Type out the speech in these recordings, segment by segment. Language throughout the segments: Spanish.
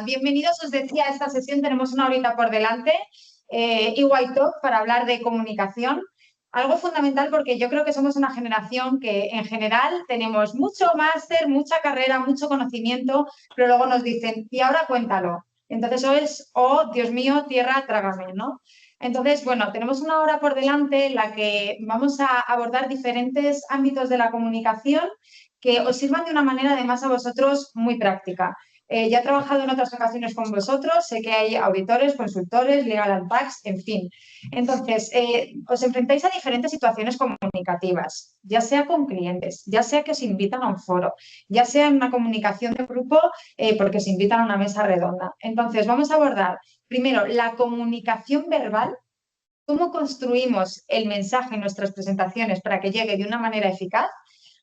Bienvenidos, os decía, a esta sesión. Tenemos una horita por delante, EY Talk, para hablar de comunicación. Algo fundamental porque yo creo que somos una generación que en general tenemos mucho máster, mucha carrera, mucho conocimiento, pero luego nos dicen, y ahora cuéntalo. Entonces eso es, oh, Dios mío, tierra, trágame, ¿no? Entonces, bueno, tenemos una hora por delante en la que vamos a abordar diferentes ámbitos de la comunicación que os sirvan de una manera además a vosotros muy práctica. Ya he trabajado en otras ocasiones con vosotros, sé que hay auditores, consultores, legal and tax, en fin. Entonces, os enfrentáis a diferentes situaciones comunicativas, ya sea con clientes, ya sea que os invitan a un foro, ya sea en una comunicación de grupo porque os invitan a una mesa redonda. Entonces, vamos a abordar primero la comunicación verbal, cómo construimos el mensaje en nuestras presentaciones para que llegue de una manera eficaz.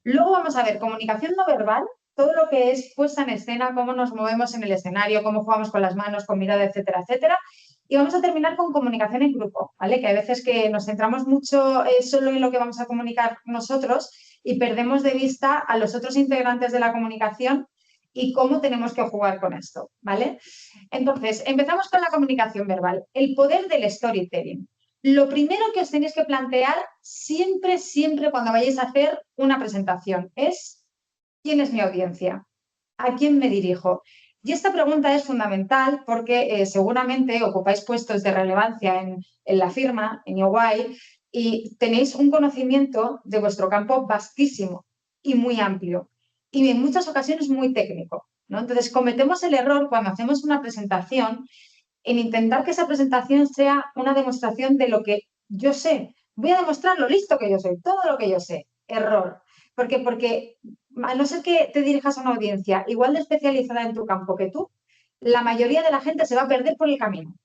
Luego vamos a ver comunicación no verbal, todo lo que es puesta en escena, cómo nos movemos en el escenario, cómo jugamos con las manos, con mirada, etcétera, etcétera. Y vamos a terminar con comunicación en grupo, ¿vale? Que hay veces que nos centramos mucho solo en lo que vamos a comunicar nosotros y perdemos de vista a los otros integrantes de la comunicación y cómo tenemos que jugar con esto, ¿vale? Entonces, empezamos con la comunicación verbal, el poder del storytelling. Lo primero que os tenéis que plantear siempre, siempre cuando vayáis a hacer una presentación es ¿quién es mi audiencia? ¿A quién me dirijo? Y esta pregunta es fundamental porque seguramente ocupáis puestos de relevancia en la firma, en EY, y tenéis un conocimiento de vuestro campo vastísimo y muy amplio y en muchas ocasiones muy técnico, ¿no? Entonces, cometemos el error cuando hacemos una presentación en intentar que esa presentación sea una demostración de lo que yo sé. Voy a demostrar lo listo que yo soy, todo lo que yo sé. Error. ¿Por qué? Porque a no ser que te dirijas a una audiencia igual de especializada en tu campo que tú, la mayoría de la gente se va a perder por el camino.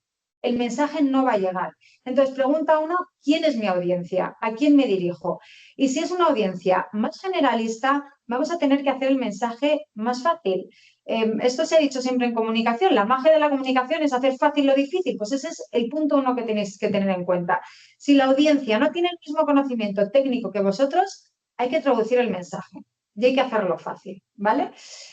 El mensaje no va a llegar. Entonces pregunta uno, ¿quién es mi audiencia? ¿A quién me dirijo? Y si es una audiencia más generalista, vamos a tener que hacer el mensaje más fácil. Esto se ha dicho siempre en comunicación, la magia de la comunicación es hacer fácil lo difícil, pues ese es el punto uno que tenéis que tener en cuenta. Si la audiencia no tiene el mismo conocimiento técnico que vosotros, hay que traducir el mensaje y hay que hacerlo fácil, ¿vale?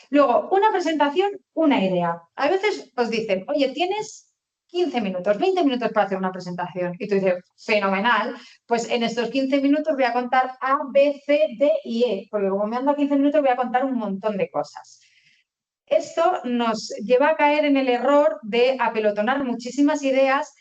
Luego, una presentación, una idea. A veces os dicen, oye, tienes 15 minutos, 20 minutos para hacer una presentación. Y tú dices, fenomenal, pues en estos 15 minutos voy a contar A, B, C, D y E, porque como me ando a 15 minutos voy a contar un montón de cosas. Esto nos lleva a caer en el error de apelotonar muchísimas ideas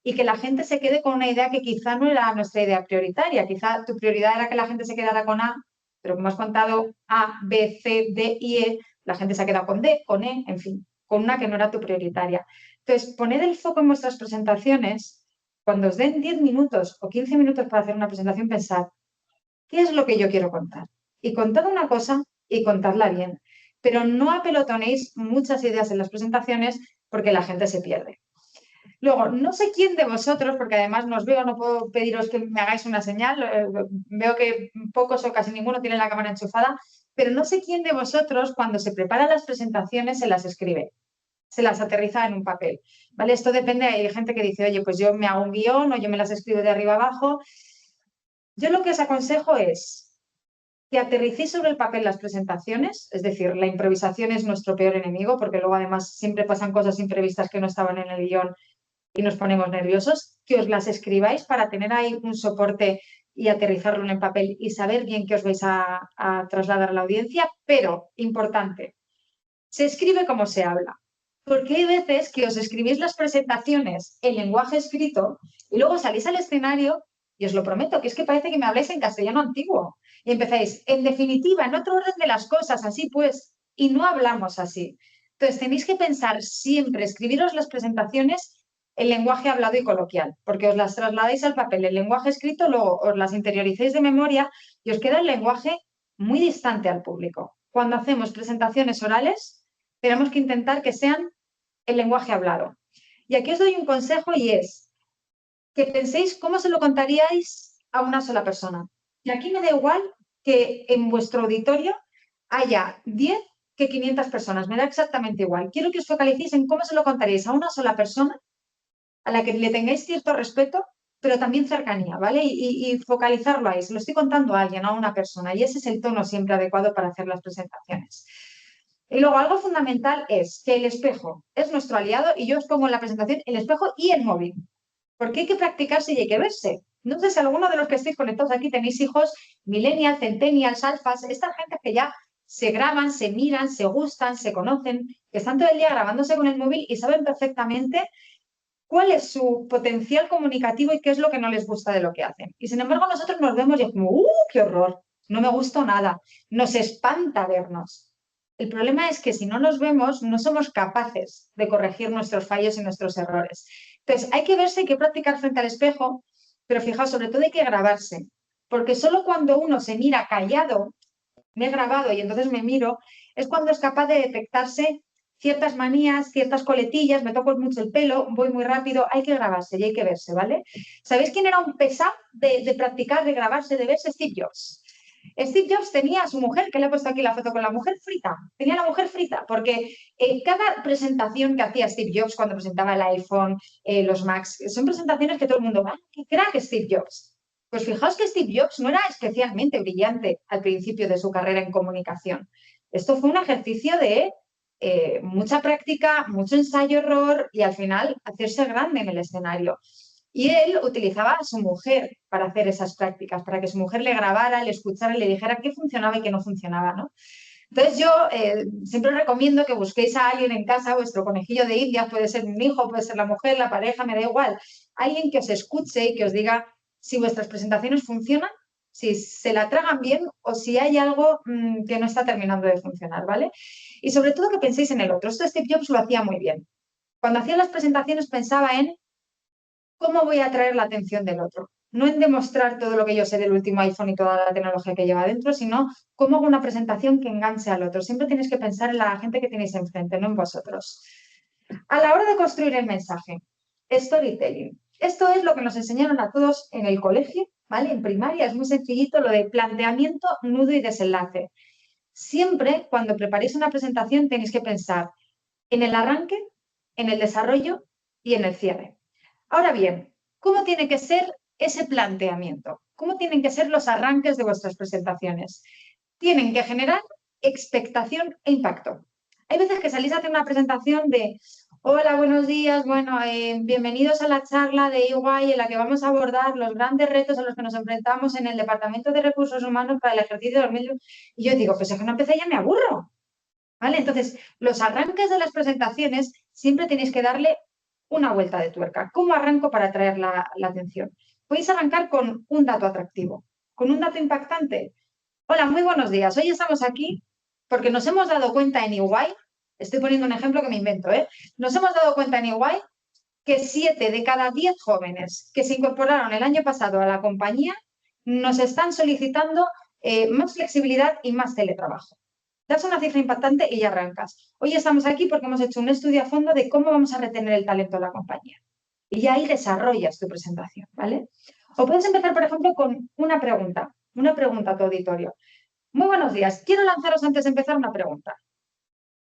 y que la gente se quede con una idea que quizá no era nuestra idea prioritaria. Quizá tu prioridad era que la gente se quedara con A, pero como has contado A, B, C, D y E, la gente se ha quedado con D, con E, en fin, con una que no era tu prioritaria. Entonces, poned el foco en vuestras presentaciones. Cuando os den 10 minutos o 15 minutos para hacer una presentación, pensad, ¿qué es lo que yo quiero contar? Y contad una cosa y contadla bien. Pero no apelotonéis muchas ideas en las presentaciones porque la gente se pierde. Luego, no sé quién de vosotros, porque además no os veo, no puedo pediros que me hagáis una señal, veo que pocos o casi ninguno tiene la cámara enchufada, pero no sé quién de vosotros cuando se preparan las presentaciones se las escribe, se las aterriza en un papel, ¿vale? Esto depende, hay gente que dice, oye, pues yo me hago un guión o yo me las escribo de arriba abajo. Yo lo que os aconsejo es que aterricéis sobre el papel las presentaciones, es decir, la improvisación es nuestro peor enemigo, porque luego además siempre pasan cosas imprevistas que no estaban en el guión y nos ponemos nerviosos, que os las escribáis para tener ahí un soporte y aterrizarlo en el papel y saber bien qué os vais a trasladar a la audiencia, pero, importante, se escribe como se habla. Porque hay veces que os escribís las presentaciones en lenguaje escrito y luego salís al escenario y os lo prometo, que es que parece que me habláis en castellano antiguo. Y empezáis, en definitiva, en otro orden de las cosas, así pues, y no hablamos así. Entonces tenéis que pensar siempre, escribiros las presentaciones en lenguaje hablado y coloquial, porque os las trasladáis al papel, el lenguaje escrito, luego os las interioricéis de memoria y os queda el lenguaje muy distante al público. Cuando hacemos presentaciones orales, tenemos que intentar que sean el lenguaje hablado. Y aquí os doy un consejo y es que penséis cómo se lo contaríais a una sola persona. Y aquí me da igual que en vuestro auditorio haya 10 que 500 personas, me da exactamente igual. Quiero que os focalicéis en cómo se lo contaríais a una sola persona a la que le tengáis cierto respeto, pero también cercanía, ¿vale? Y focalizarlo ahí. Se lo estoy contando a alguien, a una persona, y ese es el tono siempre adecuado para hacer las presentaciones. Y luego algo fundamental es que el espejo es nuestro aliado y yo os pongo en la presentación el espejo y el móvil, porque hay que practicarse y hay que verse. No sé si alguno de los que estáis conectados aquí tenéis hijos millennials, centennials, alfas, estas gente que ya se graban, se miran, se gustan, se conocen, que están todo el día grabándose con el móvil y saben perfectamente cuál es su potencial comunicativo y qué es lo que no les gusta de lo que hacen. Y sin embargo nosotros nos vemos y es como, qué horror, no me gustó nada, nos espanta vernos. El problema es que si no nos vemos, no somos capaces de corregir nuestros fallos y nuestros errores. Entonces, hay que verse, hay que practicar frente al espejo, pero fijaos, sobre todo hay que grabarse, porque solo cuando uno se mira callado, me he grabado y entonces me miro, es cuando es capaz de detectarse ciertas manías, ciertas coletillas, me toco mucho el pelo, voy muy rápido, hay que grabarse y hay que verse, ¿vale? ¿Sabéis quién era un pesado de practicar, de grabarse, de verse? Steve Jobs. Steve Jobs tenía a su mujer, que le he puesto aquí la foto con la mujer frita, tenía la mujer frita, porque cada presentación que hacía Steve Jobs cuando presentaba el iPhone, los Macs, son presentaciones que todo el mundo, ¡ah, qué crack Steve Jobs! Pues fijaos que Steve Jobs no era especialmente brillante al principio de su carrera en comunicación. Esto fue un ejercicio de mucha práctica, mucho ensayo-error y al final hacerse grande en el escenario. Y él utilizaba a su mujer para hacer esas prácticas, para que su mujer le grabara, le escuchara y le dijera qué funcionaba y qué no funcionaba, ¿no? Entonces yo siempre recomiendo que busquéis a alguien en casa, vuestro conejillo de Indias, puede ser un hijo, puede ser la mujer, la pareja, me da igual, alguien que os escuche y que os diga si vuestras presentaciones funcionan, si se la tragan bien o si hay algo que no está terminando de funcionar, ¿vale? Y sobre todo que penséis en el otro. Esto Steve Jobs lo hacía muy bien. Cuando hacía las presentaciones pensaba en cómo voy a atraer la atención del otro. No en demostrar todo lo que yo sé del último iPhone y toda la tecnología que lleva dentro, sino cómo hago una presentación que enganche al otro. Siempre tenéis que pensar en la gente que tenéis enfrente, no en vosotros. A la hora de construir el mensaje, storytelling. Esto es lo que nos enseñaron a todos en el colegio, ¿vale? En primaria es muy sencillito lo de planteamiento, nudo y desenlace. Siempre cuando preparéis una presentación tenéis que pensar en el arranque, en el desarrollo y en el cierre. Ahora bien, ¿cómo tiene que ser ese planteamiento? ¿Cómo tienen que ser los arranques de vuestras presentaciones? Tienen que generar expectación e impacto. Hay veces que salís a hacer una presentación de hola, buenos días, bueno, bienvenidos a la charla de EY en la que vamos a abordar los grandes retos a los que nos enfrentamos en el Departamento de Recursos Humanos para el ejercicio de 2020. Y yo digo, pues es que no empecé ya me aburro. ¿Vale? Entonces, los arranques de las presentaciones siempre tenéis que darle una vuelta de tuerca. ¿Cómo arranco para atraer la atención? Podéis arrancar con un dato atractivo, con un dato impactante. Hola, muy buenos días. Hoy estamos aquí porque nos hemos dado cuenta en EY, estoy poniendo un ejemplo que me invento, ¿eh? Nos hemos dado cuenta en EY que 7 de cada 10 jóvenes que se incorporaron el año pasado a la compañía nos están solicitando más flexibilidad y más teletrabajo. Das una cifra impactante y ya arrancas. Hoy estamos aquí porque hemos hecho un estudio a fondo de cómo vamos a retener el talento de la compañía. Y ya ahí desarrollas tu presentación, ¿vale? O puedes empezar, por ejemplo, con una pregunta a tu auditorio. Muy buenos días. Quiero lanzaros antes de empezar una pregunta.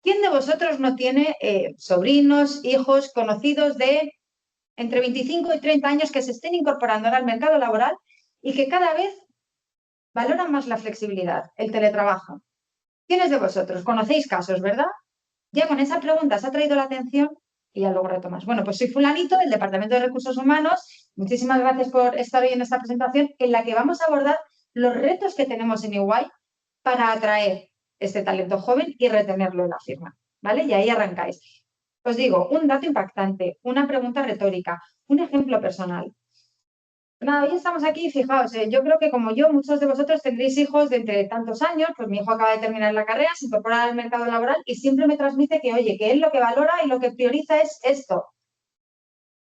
¿Quién de vosotros no tiene sobrinos, hijos, conocidos de entre 25 y 30 años que se estén incorporando ahora al mercado laboral y que cada vez valoran más la flexibilidad, el teletrabajo? ¿Quiénes de vosotros conocéis casos, verdad? Ya con esa pregunta se ha traído la atención y ya luego retomas. Bueno, pues soy fulanito del Departamento de Recursos Humanos. Muchísimas gracias por estar hoy en esta presentación en la que vamos a abordar los retos que tenemos en EY para atraer este talento joven y retenerlo en la firma, ¿vale? Y ahí arrancáis. Os digo, un dato impactante, una pregunta retórica, un ejemplo personal. Nada, hoy estamos aquí, fijaos, yo creo que como yo, muchos de vosotros tendréis hijos de entre tantos años, pues mi hijo acaba de terminar la carrera, se incorpora al mercado laboral y siempre me transmite que, oye, que él lo que valora y lo que prioriza es esto.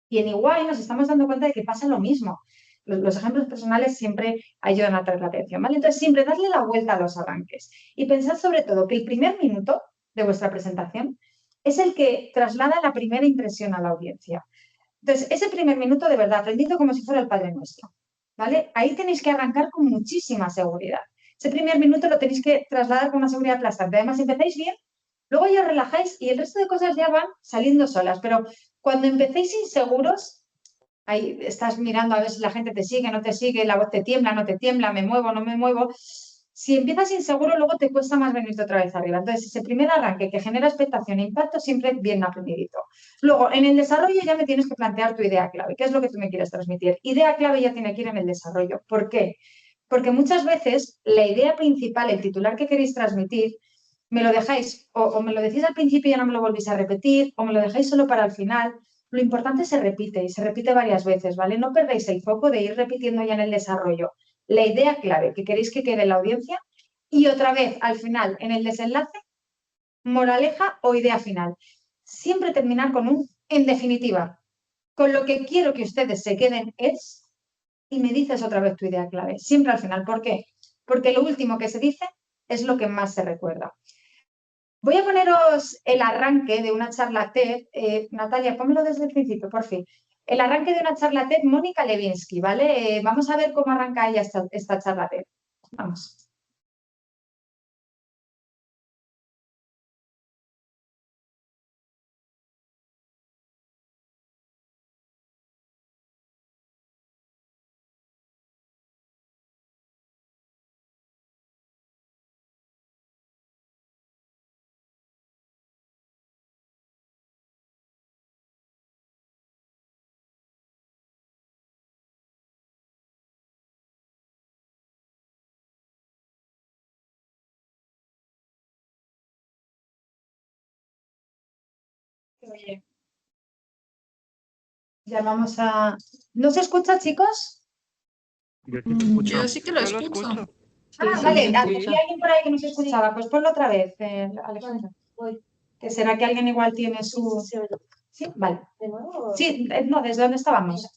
Y en Iguay nos estamos dando cuenta de que pasa lo mismo. Los ejemplos personales siempre ayudan a atraer la atención, ¿vale? Entonces, siempre darle la vuelta a los arranques y pensad sobre todo que el primer minuto de vuestra presentación es el que traslada la primera impresión a la audiencia. Entonces, ese primer minuto, de verdad, aprendiendo como si fuera el Padre Nuestro, ¿vale? Ahí tenéis que arrancar con muchísima seguridad. Ese primer minuto lo tenéis que trasladar con una seguridad aplastante. Además, si empezáis bien, luego ya os relajáis y el resto de cosas ya van saliendo solas. Pero cuando empecéis inseguros, ahí estás mirando a ver si la gente te sigue, no te sigue, la voz te tiembla, no te tiembla, me muevo, no me muevo. Si empiezas inseguro, luego te cuesta más venirte otra vez arriba. Entonces, ese primer arranque que genera expectación e impacto, siempre bien aprendidito. Luego, en el desarrollo ya me tienes que plantear tu idea clave. ¿Qué es lo que tú me quieres transmitir? Idea clave ya tiene que ir en el desarrollo. ¿Por qué? Porque muchas veces la idea principal, el titular que queréis transmitir, me lo dejáis o me lo decís al principio y ya no me lo volvéis a repetir, o me lo dejáis solo para el final. Lo importante se repite y se repite varias veces, ¿vale? No perdáis el foco de ir repitiendo ya en el desarrollo la idea clave que queréis que quede en la audiencia y otra vez al final en el desenlace, moraleja o idea final. Siempre terminar con un en definitiva. Con lo que quiero que ustedes se queden es, y me dices otra vez tu idea clave, siempre al final. ¿Por qué? Porque lo último que se dice es lo que más se recuerda. Voy a poneros el arranque de una charla TED. Natalia, pónmelo desde el principio, por fin. El arranque de una charla TED, Mónica Lewinsky, ¿vale? Vamos a ver cómo arranca ella esta charla TED. Vamos. Oye, ya vamos a... ¿No se escucha, chicos? Yo sí te escucho. Yo sí que lo Yo lo escucho. escucho. Ah, Sí, vale. se Había escucha. alguien por ahí que no se escuchaba. Pues ponlo otra vez, Alejandra. Que será que alguien igual tiene su... Sí, vale. Sí, no, ¿desde dónde estábamos?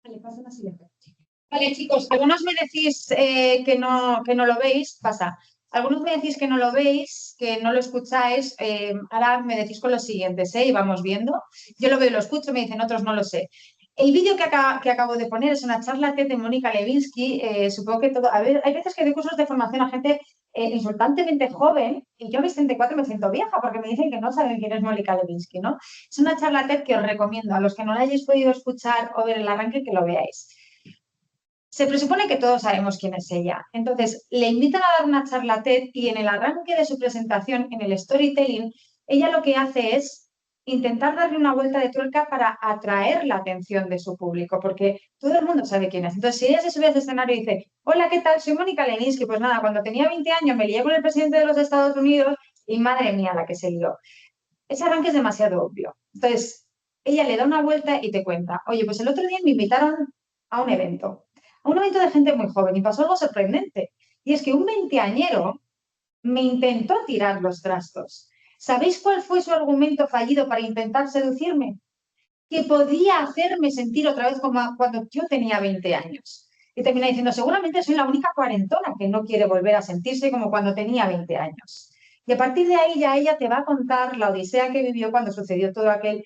Vale, pasa la siguiente. Vale, chicos, algunos me decís que no lo veis, pasa. Algunos me decís que no lo veis, que no lo escucháis. Ahora me decís con los siguientes, ¿eh? Y vamos viendo. Yo lo veo y lo escucho, me dicen otros no lo sé. El vídeo que acabo de poner es una charla TED de Mónica Lewinsky. Supongo que todo. A ver, hay veces que doy cursos de formación a gente insultantemente joven y yo a mis 34 me siento vieja porque me dicen que no saben quién es Mónica Lewinsky, ¿no? Es una charla TED que os recomiendo a los que no la hayáis podido escuchar o ver el arranque que lo veáis. Se presupone que todos sabemos quién es ella. Entonces, le invitan a dar una charla TED y en el arranque de su presentación, en el storytelling, ella lo que hace es intentar darle una vuelta de tuerca para atraer la atención de su público, porque todo el mundo sabe quién es. Entonces, si ella se sube a ese escenario y dice, hola, ¿qué tal? Soy Mónica Lewinsky. Pues nada, cuando tenía 20 años me lié con el presidente de los Estados Unidos y madre mía la que se lió. Ese arranque es demasiado obvio. Entonces, ella le da una vuelta y te cuenta, oye, pues el otro día me invitaron a un evento de gente muy joven y pasó algo sorprendente. Y es que un veinteañero me intentó tirar los trastos. ¿Sabéis cuál fue su argumento fallido para intentar seducirme? Que podía hacerme sentir otra vez como cuando yo tenía 20 años. Y termina diciendo, seguramente soy la única cuarentona que no quiere volver a sentirse como cuando tenía 20 años. Y a partir de ahí ya ella te va a contar la odisea que vivió cuando sucedió todo aquello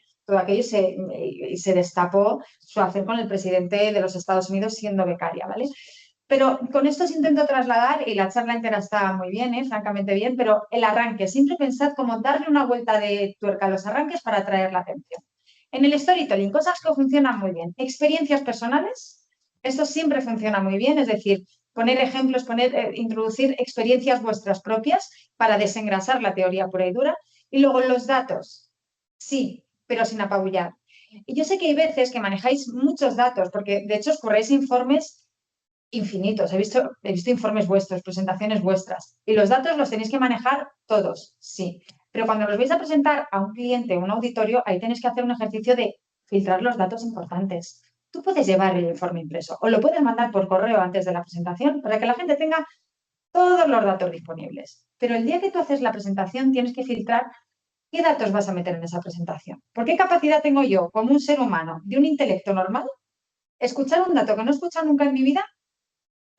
y se destapó su hacer con el presidente de los Estados Unidos siendo becaria, ¿vale? Pero con esto os intento trasladar, y la charla entera está muy bien, francamente bien, pero el arranque, siempre pensad cómo darle una vuelta de tuerca a los arranques para atraer la atención. En el storytelling, cosas que funcionan muy bien. Experiencias personales, esto siempre funciona muy bien, es decir, poner ejemplos, introducir experiencias vuestras propias para desengrasar la teoría pura y dura. Y luego los datos, sí, pero sin apabullar. Y yo sé que hay veces que manejáis muchos datos, porque de hecho os corréis informes infinitos. He visto informes vuestros, presentaciones vuestras. Y los datos los tenéis que manejar todos, sí. Pero cuando los vais a presentar a un cliente o un auditorio, ahí tenéis que hacer un ejercicio de filtrar los datos importantes. Tú puedes llevar el informe impreso o lo puedes mandar por correo antes de la presentación para que la gente tenga todos los datos disponibles. Pero el día que tú haces la presentación tienes que filtrar qué datos vas a meter en esa presentación. ¿Por qué capacidad tengo yo, como un ser humano, de un intelecto normal, escuchar un dato que no he escuchado nunca en mi vida,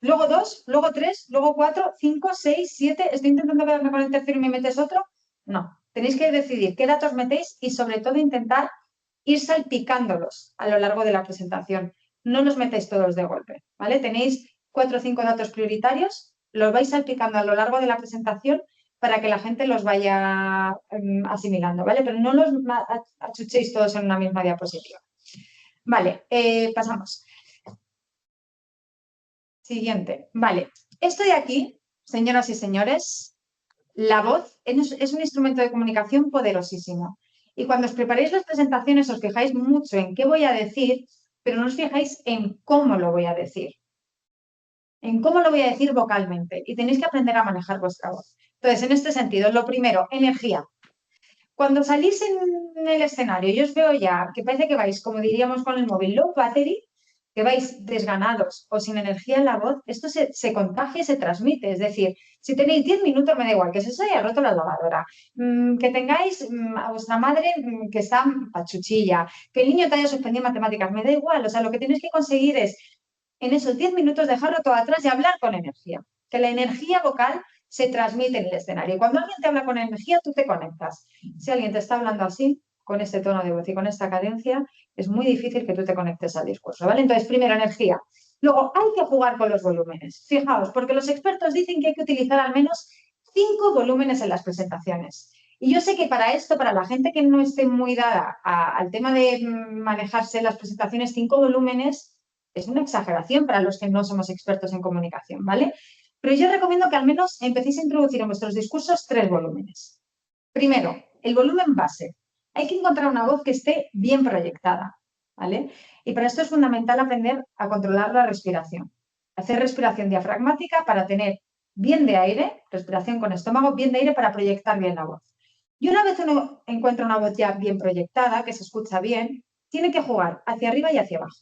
luego dos, luego tres, luego cuatro, cinco, seis, siete, estoy intentando quedarme con el tercero y me metes otro? No, tenéis que decidir qué datos metéis y sobre todo intentar ir salpicándolos a lo largo de la presentación. No los metéis todos de golpe, ¿vale? Tenéis 4 o 5 datos prioritarios, los vais salpicando a lo largo de la presentación para que la gente los vaya asimilando, ¿vale? Pero no los achuchéis todos en una misma diapositiva. Vale, pasamos. Siguiente, vale. Esto de aquí, señoras y señores, la voz es un instrumento de comunicación poderosísimo. Y cuando os preparéis las presentaciones os fijáis mucho en qué voy a decir, pero no os fijáis en cómo lo voy a decir. En cómo lo voy a decir vocalmente. Y tenéis que aprender a manejar vuestra voz. Entonces, en este sentido, lo primero, energía. Cuando salís en el escenario, yo os veo ya que parece que vais, como diríamos con el móvil, low battery, que vais desganados o sin energía en la voz, esto se contagia y se transmite. Es decir, si tenéis 10 minutos, me da igual, que se haya roto la lavadora, que tengáis a vuestra madre que está pachuchilla, que el niño te haya suspendido matemáticas, me da igual. O sea, lo que tenéis que conseguir es, en esos 10 minutos, dejarlo todo atrás y hablar con energía. Que la energía vocal se transmite en el escenario. Y cuando alguien te habla con energía, tú te conectas. Si alguien te está hablando así, con este tono de voz y con esta cadencia, es muy difícil que tú te conectes al discurso, ¿vale? Entonces, primero, energía. Luego, hay que jugar con los volúmenes. Fijaos, porque los expertos dicen que hay que utilizar al menos 5 volúmenes en las presentaciones. Y yo sé que para esto, para la gente que no esté muy dada al tema de manejarse las presentaciones, 5 volúmenes es una exageración para los que no somos expertos en comunicación, ¿vale? Pero yo recomiendo que al menos empecéis a introducir en vuestros discursos 3 volúmenes. Primero, el volumen base. Hay que encontrar una voz que esté bien proyectada, ¿vale? Y para esto es fundamental aprender a controlar la respiración. Hacer respiración diafragmática para tener bien de aire, respiración con estómago, bien de aire para proyectar bien la voz. Y una vez uno encuentra una voz ya bien proyectada, que se escucha bien, tiene que jugar hacia arriba y hacia abajo.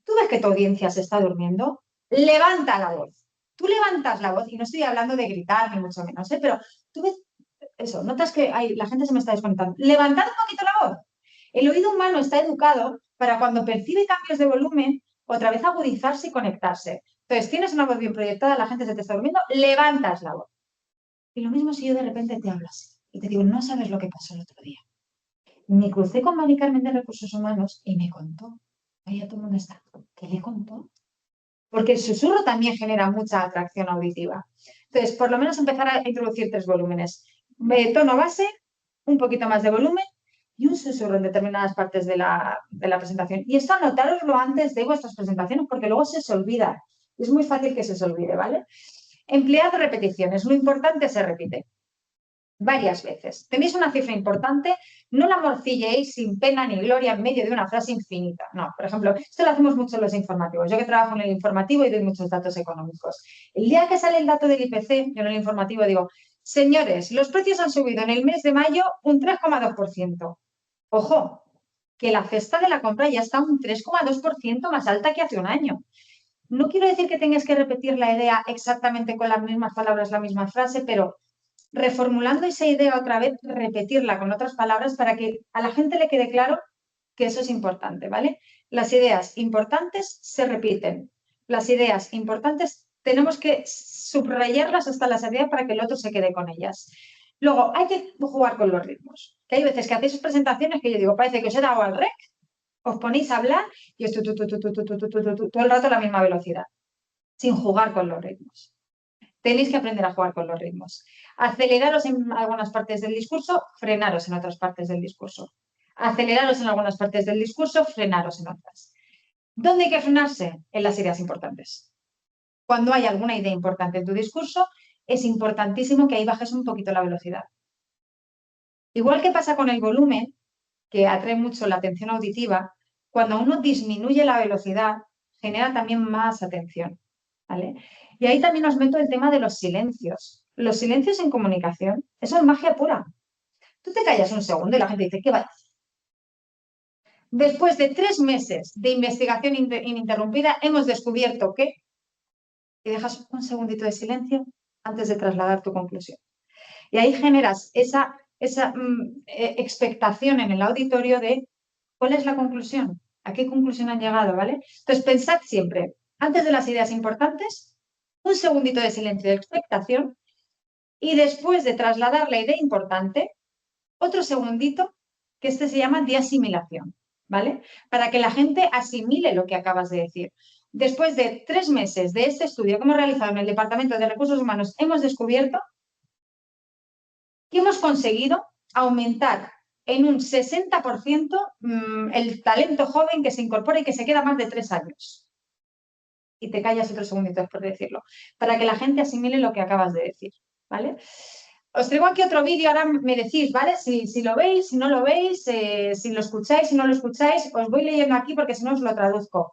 ¿Tú ves que tu audiencia se está durmiendo? Levanta la voz. Tú levantas la voz, y no estoy hablando de gritar, ni mucho menos, pero tú ves eso, notas que la gente se me está desconectando. Levantad un poquito la voz. El oído humano está educado para cuando percibe cambios de volumen, otra vez agudizarse y conectarse. Entonces, tienes una voz bien proyectada, la gente se te está durmiendo, levantas la voz. Y lo mismo si yo de repente te hablo así y te digo, no sabes lo que pasó el otro día. Me crucé con Mari Carmen de Recursos Humanos y me contó. Ahí todo el mundo está. ¿Qué le contó? Porque el susurro también genera mucha atracción auditiva. Entonces, por lo menos empezar a introducir 3 volúmenes. Tono base, un poquito más de volumen y un susurro en determinadas partes de la presentación. Y esto anotároslo antes de vuestras presentaciones porque luego se os olvida. Es muy fácil que se os olvide, ¿vale? Emplead repeticiones. Lo importante se repite varias veces. Tenéis una cifra importante, no la morcilleéis sin pena ni gloria en medio de una frase infinita. No, por ejemplo, esto lo hacemos mucho en los informativos. Yo que trabajo en el informativo y doy muchos datos económicos. El día que sale el dato del IPC, yo en el informativo digo, señores, los precios han subido en el mes de mayo un 3,2%. Ojo, que la cesta de la compra ya está un 3,2% más alta que hace un año. No quiero decir que tengáis que repetir la idea exactamente con las mismas palabras, la misma frase, pero reformulando esa idea otra vez, repetirla con otras palabras para que a la gente le quede claro que eso es importante, ¿vale? Las ideas importantes se repiten. Las ideas importantes tenemos que subrayarlas hasta la saciedad para que el otro se quede con ellas. Luego, hay que jugar con los ritmos. Que hay veces que hacéis presentaciones que yo digo, parece que os he dado al rec, os ponéis a hablar y es todo el rato a la misma velocidad, sin jugar con los ritmos. Tenéis que aprender a jugar con los ritmos. Aceleraros en algunas partes del discurso, frenaros en otras partes del discurso. Aceleraros en algunas partes del discurso, frenaros en otras. ¿Dónde hay que frenarse? En las ideas importantes. Cuando hay alguna idea importante en tu discurso, es importantísimo que ahí bajes un poquito la velocidad. Igual que pasa con el volumen, que atrae mucho la atención auditiva, cuando uno disminuye la velocidad, genera también más atención. ¿vale? Y ahí también os meto el tema de los silencios. Los silencios en comunicación, eso es magia pura. Tú te callas un segundo y la gente dice, ¿qué va? Después de 3 meses de investigación ininterrumpida, hemos descubierto que... Y dejas un segundito de silencio antes de trasladar tu conclusión. Y ahí generas esa expectación en el auditorio de cuál es la conclusión, a qué conclusión han llegado, ¿vale? Entonces, pensad siempre, antes de las ideas importantes, un segundito de silencio de expectación y después de trasladar la idea importante, otro segundito, que este se llama de asimilación, ¿vale? Para que la gente asimile lo que acabas de decir. Después de 3 meses de este estudio que hemos realizado en el Departamento de Recursos Humanos, hemos descubierto que hemos conseguido aumentar en un 60% el talento joven que se incorpora y que se queda más de 3 años. Y te callas otro segundito después de decirlo, para que la gente asimile lo que acabas de decir, ¿vale? Os traigo aquí otro vídeo, ahora me decís, ¿vale? Si lo veis, si no lo veis, si lo escucháis, si no lo escucháis, os voy leyendo aquí porque si no os lo traduzco.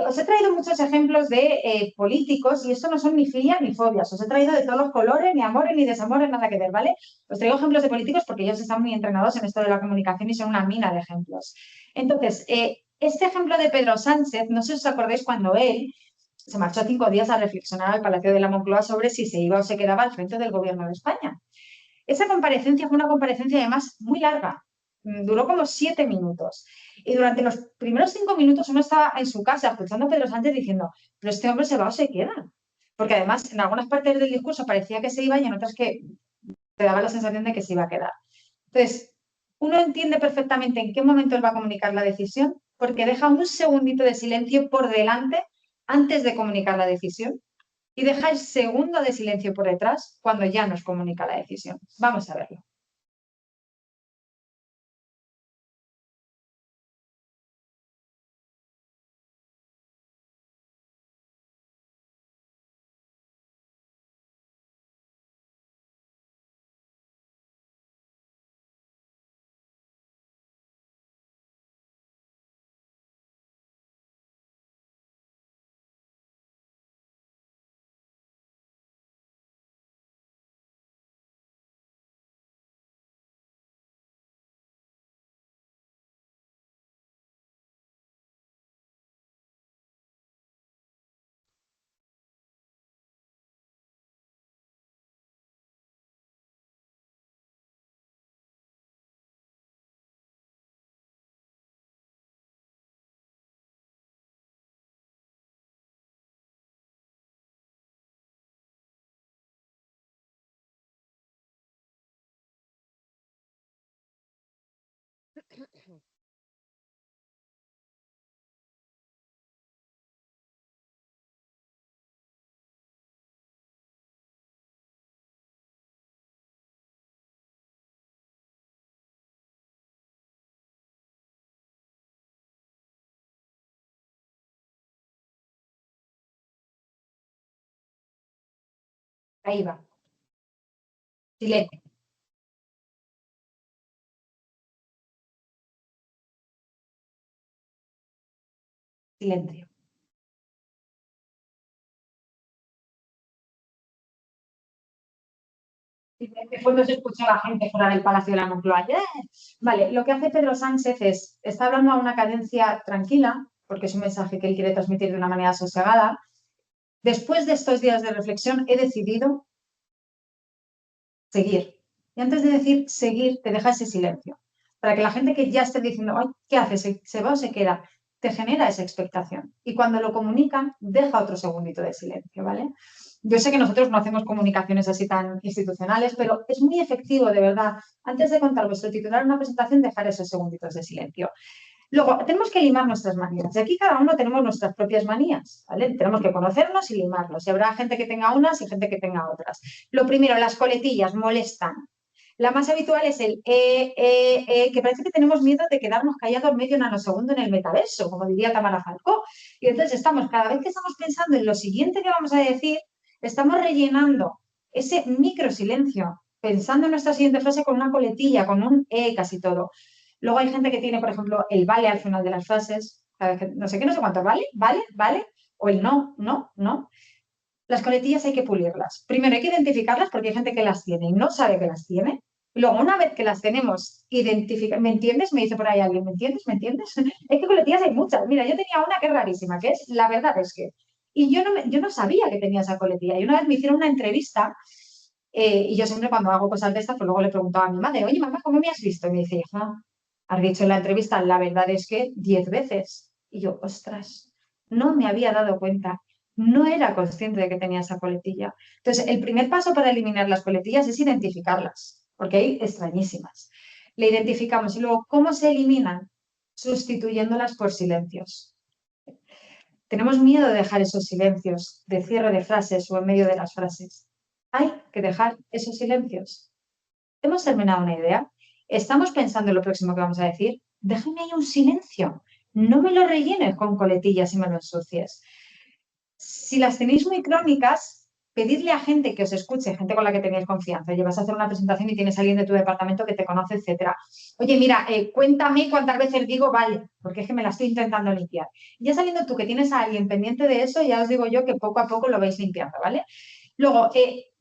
Os he traído muchos ejemplos de políticos y esto no son ni filias ni fobias. Os he traído de todos los colores, ni amores ni desamores, nada que ver, ¿vale? Os traigo ejemplos de políticos porque ellos están muy entrenados en esto de la comunicación y son una mina de ejemplos. Entonces, este ejemplo de Pedro Sánchez, no sé si os acordáis cuando él se marchó 5 días a reflexionar al Palacio de la Moncloa sobre si se iba o se quedaba al frente del gobierno de España. Esa comparecencia fue una comparecencia además muy larga, duró como 7 minutos. Y durante los primeros 5 minutos uno estaba en su casa escuchando a Pedro Sánchez diciendo, pero este hombre se va o se queda. Porque además en algunas partes del discurso parecía que se iba y en otras que te daba la sensación de que se iba a quedar. Entonces, uno entiende perfectamente en qué momento él va a comunicar la decisión porque deja un segundito de silencio por delante antes de comunicar la decisión y deja el segundo de silencio por detrás cuando ya nos comunica la decisión. Vamos a verlo. Ahí va. Silencio. Silencio. Después no se escucha a la gente fuera del Palacio de la Moncloa. ¡Yeah! Vale, lo que hace Pedro Sánchez es, está hablando a una cadencia tranquila, porque es un mensaje que él quiere transmitir de una manera sosegada. Después de estos días de reflexión, he decidido seguir. Y antes de decir seguir, te deja ese silencio. Para que la gente que ya esté diciendo, ay, ¿qué hace? ¿Se va o se queda? Te genera esa expectación. Y cuando lo comunican, deja otro segundito de silencio, ¿vale? Yo sé que nosotros no hacemos comunicaciones así tan institucionales, pero es muy efectivo, de verdad. Antes de contar vuestro titular en una presentación, dejar esos segunditos de silencio. Luego, tenemos que limar nuestras manías. Y aquí cada uno tenemos nuestras propias manías, ¿vale? Tenemos que conocernos y limarlos. Y habrá gente que tenga unas y gente que tenga otras. Lo primero, las coletillas molestan. La más habitual es el que parece que tenemos miedo de quedarnos callados medio nanosegundo en el metaverso, como diría Tamara Falcó. Y entonces estamos, cada vez que estamos pensando en lo siguiente que vamos a decir, estamos rellenando ese micro silencio, pensando en nuestra siguiente frase con una coletilla, con un casi todo. Luego hay gente que tiene, por ejemplo, el vale al final de las frases, cada vez que, no sé qué, no sé cuánto, ¿vale? ¿Vale? ¿Vale? o el no, no, no. Las coletillas hay que pulirlas. Primero hay que identificarlas porque hay gente que las tiene y no sabe que las tiene. Luego, una vez que las tenemos identificadas, ¿me entiendes? Me dice por ahí alguien, ¿me entiendes? ¿Me entiendes? Es que coletillas hay muchas. Mira, yo tenía una que es rarísima, que es la verdad es que. Y yo no sabía que tenía esa coletilla. Y una vez me hicieron una entrevista y yo siempre cuando hago cosas de estas, pues luego le preguntaba a mi madre, oye, mamá, ¿cómo me has visto? Y me dice, hija, has dicho en la entrevista, la verdad es que 10 veces. Y yo, ostras, no me había dado cuenta. No era consciente de que tenía esa coletilla. Entonces, el primer paso para eliminar las coletillas es identificarlas, porque hay extrañísimas. Le identificamos y luego, ¿cómo se eliminan? Sustituyéndolas por silencios. Tenemos miedo de dejar esos silencios de cierre de frases o en medio de las frases. Hay que dejar esos silencios. ¿Hemos terminado una idea? ¿Estamos pensando en lo próximo que vamos a decir? Déjame ahí un silencio. No me lo rellenes con coletillas y me lo ensucies. Si las tenéis muy crónicas, pedidle a gente que os escuche, gente con la que tenéis confianza. Oye, vas a hacer una presentación y tienes a alguien de tu departamento que te conoce, etcétera. Oye, mira, cuéntame cuántas veces digo vale, porque es que me la estoy intentando limpiar. Ya sabiendo tú que tienes a alguien pendiente de eso, ya os digo yo que poco a poco lo vais limpiando, ¿vale? Luego,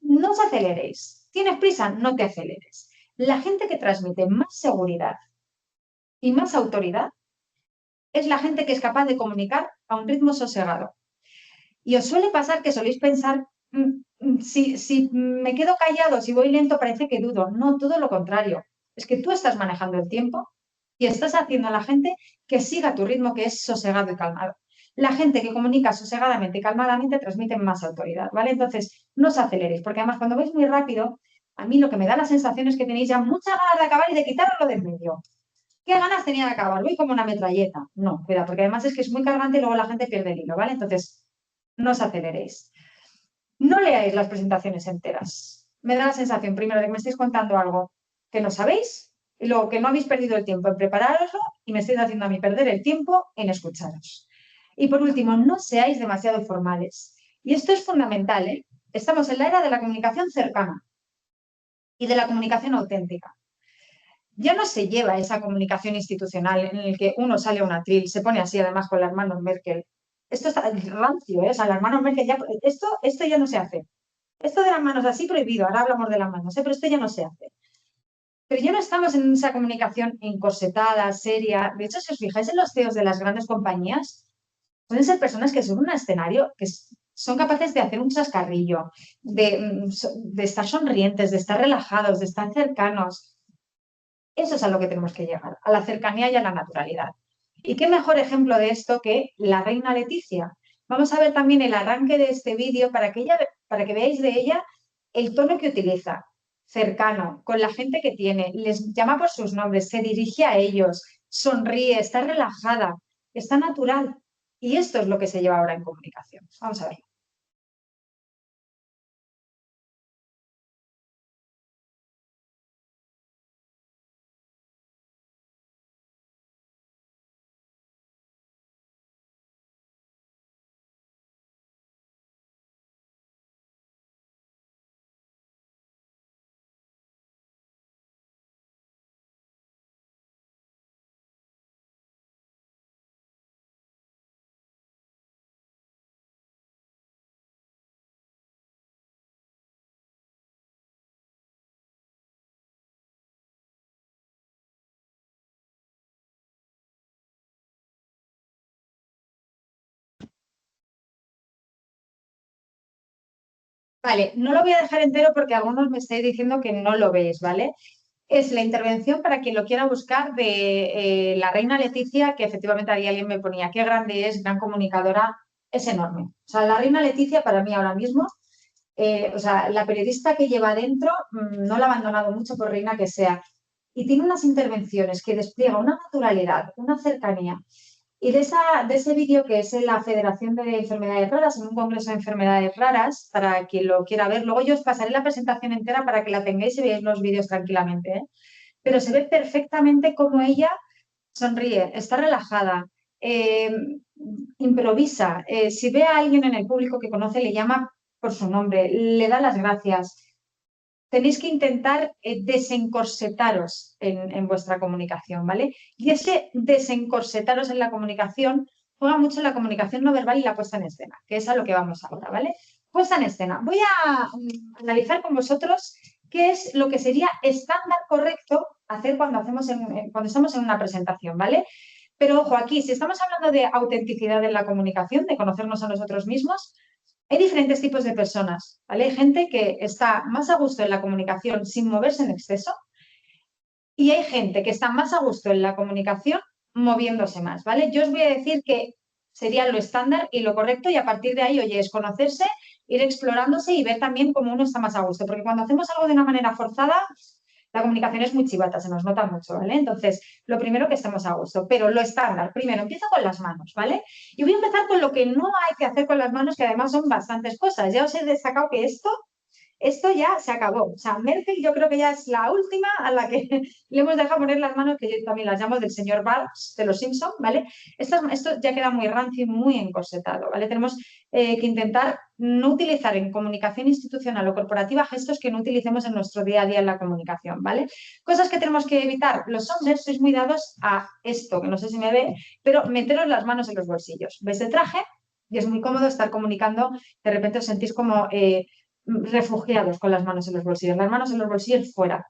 no os aceleréis. ¿Tienes prisa? No te aceleres. La gente que transmite más seguridad y más autoridad es la gente que es capaz de comunicar a un ritmo sosegado. Y os suele pasar que soléis pensar, si me quedo callado, si voy lento, parece que dudo. No, todo lo contrario. Es que tú estás manejando el tiempo y estás haciendo a la gente que siga tu ritmo, que es sosegado y calmado. La gente que comunica sosegadamente y calmadamente transmite más autoridad, ¿vale? Entonces, no os aceleréis, porque además cuando vais muy rápido, a mí lo que me da la sensación es que tenéis ya muchas ganas de acabar y de quitarlo de en medio. ¿Qué ganas tenía de acabar? Voy como una metralleta. No, cuidado, porque además es que es muy cargante y luego la gente pierde el hilo, ¿vale? Entonces, no os aceleréis. No leáis las presentaciones enteras. Me da la sensación, primero, de que me estáis contando algo que no sabéis y luego que no habéis perdido el tiempo en prepararoslo y me estáis haciendo a mí perder el tiempo en escucharos. Y por último, no seáis demasiado formales. Y esto es fundamental, ¿eh? Estamos en la era de la comunicación cercana y de la comunicación auténtica. Ya no se lleva esa comunicación institucional en el que uno sale a un atril, se pone así además con la hermana Merkel. Esto está rancio, ¿eh? O sea, la hermana Merkel ya, esto ya no se hace. Esto de las manos así prohibido, ahora hablamos de las manos, ¿eh? Pero esto ya no se hace. Pero ya no estamos en esa comunicación encorsetada, seria. De hecho, si os fijáis en los CEOs de las grandes compañías, pueden ser personas que son un escenario, que son capaces de hacer un chascarrillo, de estar sonrientes, de estar relajados, de estar cercanos. Eso es a lo que tenemos que llegar, a la cercanía y a la naturalidad. ¿Y qué mejor ejemplo de esto que la reina Leticia? Vamos a ver también el arranque de este vídeo para que veáis de ella el tono que utiliza, cercano, con la gente que tiene, les llama por sus nombres, se dirige a ellos, sonríe, está relajada, está natural. Y esto es lo que se lleva ahora en comunicación. Vamos a ver. Vale, no lo voy a dejar entero porque algunos me estáis diciendo que no lo veis, ¿vale? Es la intervención para quien lo quiera buscar de la reina Leticia, que efectivamente ahí alguien me ponía, qué grande es, gran comunicadora, es enorme. O sea, la reina Leticia para mí ahora mismo, o sea, la periodista que lleva adentro, no la ha abandonado mucho por reina que sea. Y tiene unas intervenciones que despliega una naturalidad, una cercanía. Y de ese vídeo que es en la Federación de Enfermedades Raras, en un congreso de enfermedades raras, para quien lo quiera ver, luego yo os pasaré la presentación entera para que la tengáis y veáis los vídeos tranquilamente, ¿eh? Pero se ve perfectamente cómo ella sonríe, está relajada, eh, improvisa. Si ve a alguien en el público que conoce, le llama por su nombre, le da las gracias. Tenéis que intentar desencorsetaros en vuestra comunicación, ¿vale? Y ese desencorsetaros en la comunicación juega mucho la comunicación no verbal y la puesta en escena, que es a lo que vamos ahora, ¿vale? Puesta en escena. Voy a analizar con vosotros qué es lo que sería estándar correcto hacer cuando cuando estamos en una presentación, ¿vale? Pero ojo, aquí, si estamos hablando de autenticidad en la comunicación, de conocernos a nosotros mismos, hay diferentes tipos de personas, ¿vale? Hay gente que está más a gusto en la comunicación sin moverse en exceso y hay gente que está más a gusto en la comunicación moviéndose más, ¿vale? Yo os voy a decir que sería lo estándar y lo correcto y a partir de ahí, oye, es conocerse, ir explorándose y ver también cómo uno está más a gusto, porque cuando hacemos algo de una manera forzada, la comunicación es muy chivata, se nos nota mucho, ¿vale? Entonces, lo primero que estemos a gusto, pero lo estándar, primero, empiezo con las manos, ¿vale? Y voy a empezar con lo que no hay que hacer con las manos, que además son bastantes cosas. Ya os he destacado que esto ya se acabó. O sea, Merkel yo creo que ya es la última a la que le hemos dejado poner las manos, que yo también las llamo del señor Barnes de los Simpson, ¿vale? Esto ya queda muy rancio y muy encorsetado, ¿vale? Tenemos que intentar no utilizar en comunicación institucional o corporativa gestos que no utilicemos en nuestro día a día en la comunicación, ¿vale? Cosas que tenemos que evitar. Los hombres sois muy dados a esto, que no sé si me ve, pero meteros las manos en los bolsillos. ¿Ves de traje? Y es muy cómodo estar comunicando, de repente os sentís como refugiados con las manos en los bolsillos, las manos en los bolsillos fuera.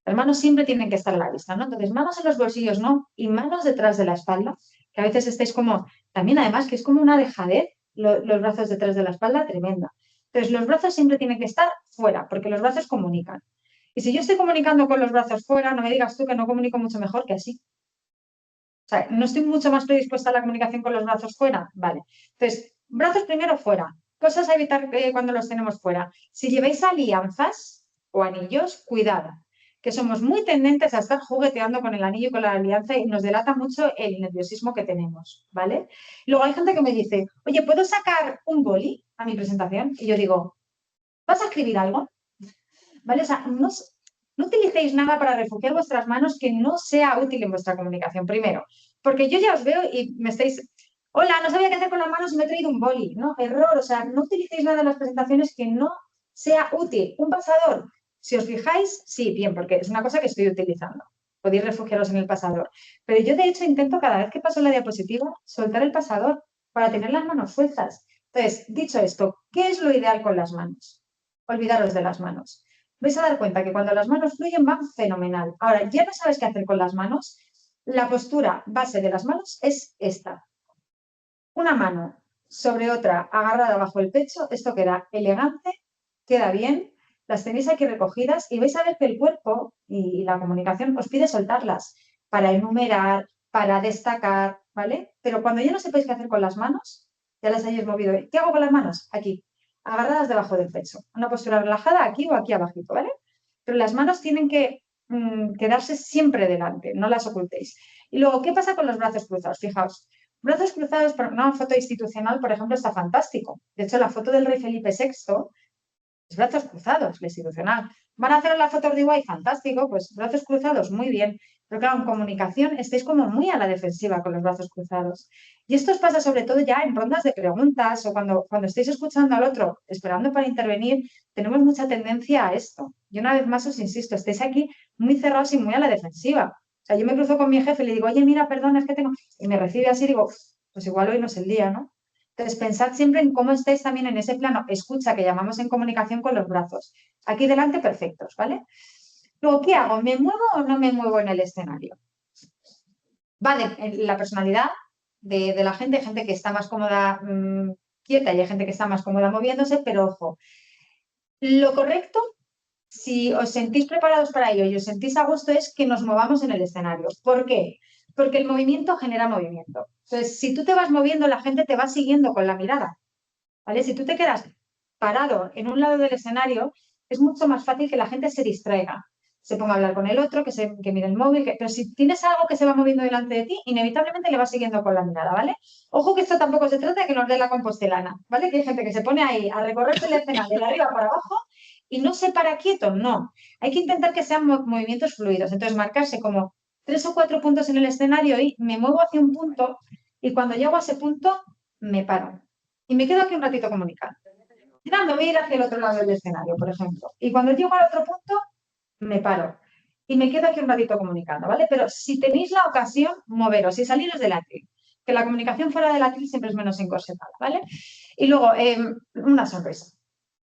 Las manos siempre tienen que estar a la vista, ¿no? Entonces, manos en los bolsillos no, y manos detrás de la espalda, que a veces estáis como, también además que es como una dejadez, los brazos detrás de la espalda, tremenda. Entonces, los brazos siempre tienen que estar fuera, porque los brazos comunican. Y si yo estoy comunicando con los brazos fuera, no me digas tú que no comunico mucho mejor que así. O sea, no estoy mucho más predispuesta a la comunicación con los brazos fuera. Vale. Entonces, brazos primero fuera. Cosas a evitar cuando los tenemos fuera. Si lleváis alianzas o anillos, cuidado, que somos muy tendentes a estar jugueteando con el anillo y con la alianza y nos delata mucho el nerviosismo que tenemos, ¿vale? Luego hay gente que me dice, oye, ¿puedo sacar un boli a mi presentación? Y yo digo, ¿vas a escribir algo? ¿Vale? O sea, no utilicéis nada para refugiar vuestras manos que no sea útil en vuestra comunicación, primero, porque yo ya os veo y me estáis, hola, no sabía qué hacer con las manos y me he traído un boli, ¿no? Error, o sea, no utilicéis nada en las presentaciones que no sea útil. Un pasador, si os fijáis, sí, bien, porque es una cosa que estoy utilizando. Podéis refugiaros en el pasador. Pero yo, de hecho, intento cada vez que paso la diapositiva soltar el pasador para tener las manos sueltas. Entonces, dicho esto, ¿qué es lo ideal con las manos? Olvidaros de las manos. Vais a dar cuenta que cuando las manos fluyen van fenomenal. Ahora, ya no sabes qué hacer con las manos. La postura base de las manos es esta. Una mano sobre otra agarrada bajo el pecho. Esto queda elegante, queda bien. Las tenéis aquí recogidas y vais a ver que el cuerpo y la comunicación os pide soltarlas para enumerar, para destacar, ¿vale? Pero cuando ya no sepáis qué hacer con las manos, ya las hayáis movido. ¿Qué hago con las manos? Aquí, agarradas debajo del pecho. Una postura relajada aquí o aquí abajito, ¿vale? Pero las manos tienen que quedarse siempre delante, no las ocultéis. Y luego, ¿qué pasa con los brazos cruzados? Fijaos, brazos cruzados para una foto institucional, por ejemplo, está fantástico. De hecho, la foto del rey Felipe VI es brazos cruzados, la institucional. ¿Van a hacer la foto de igual? Fantástico, pues brazos cruzados, muy bien. Pero claro, en comunicación estáis como muy a la defensiva con los brazos cruzados. Y esto os pasa sobre todo ya en rondas de preguntas o cuando estáis escuchando al otro, esperando para intervenir, tenemos mucha tendencia a esto. Y una vez más os insisto, estáis aquí muy cerrados y muy a la defensiva. O sea, yo me cruzo con mi jefe y le digo, oye, mira, perdona, es que tengo... Y me recibe así y digo, pues igual hoy no es el día, ¿no? Entonces, pensad siempre en cómo estáis también en ese plano escucha que llamamos en comunicación con los brazos. Aquí delante, perfectos, ¿vale? Luego, ¿qué hago? ¿Me muevo o no me muevo en el escenario? Vale, la personalidad de la gente, hay gente que está más cómoda quieta y hay gente que está más cómoda moviéndose, pero ojo, lo correcto, si os sentís preparados para ello y os sentís a gusto, es que nos movamos en el escenario. ¿Por qué? Porque el movimiento genera movimiento. Entonces, si tú te vas moviendo, la gente te va siguiendo con la mirada. ¿Vale? Si tú te quedas parado en un lado del escenario, es mucho más fácil que la gente se distraiga, se ponga a hablar con el otro, que mire el móvil, pero si tienes algo que se va moviendo delante de ti, inevitablemente le vas siguiendo con la mirada, ¿vale? Ojo que esto tampoco se trata de que nos dé la compostelana, ¿vale? Que hay gente que se pone ahí a recorrerse el escenario de arriba para abajo y no se para quieto, no. Hay que intentar que sean movimientos fluidos, entonces marcarse como 3 o 4 puntos en el escenario y me muevo hacia un punto y cuando llego a ese punto me paro. Y me quedo aquí un ratito comunicando. Y nada, me voy a ir hacia el otro lado del escenario, por ejemplo. Y cuando llego al otro punto, me paro. Y me quedo aquí un ratito comunicando, ¿vale? Pero si tenéis la ocasión, moveros y saliros del atril. que la comunicación fuera del atril siempre es menos encorsetada, ¿vale? Y luego, una sonrisa.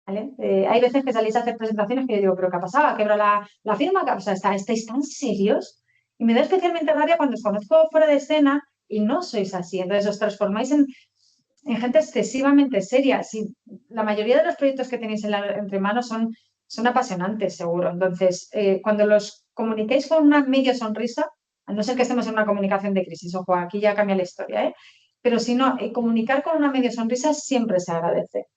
¿Vale? Hay veces que salís a hacer presentaciones que yo digo, ¿pero qué ha pasado? ¿Quebró la firma? O sea, ¿estáis tan serios? Y me da especialmente rabia cuando os conozco fuera de escena y no sois así. Entonces os transformáis en gente excesivamente seria. Si, la mayoría de los proyectos que tenéis entre manos son apasionantes, seguro. Entonces, cuando los comuniquéis con una medio sonrisa, a no ser que estemos en una comunicación de crisis, ojo, aquí ya cambia la historia, ¿eh? Pero si no, comunicar con una medio sonrisa siempre se agradece.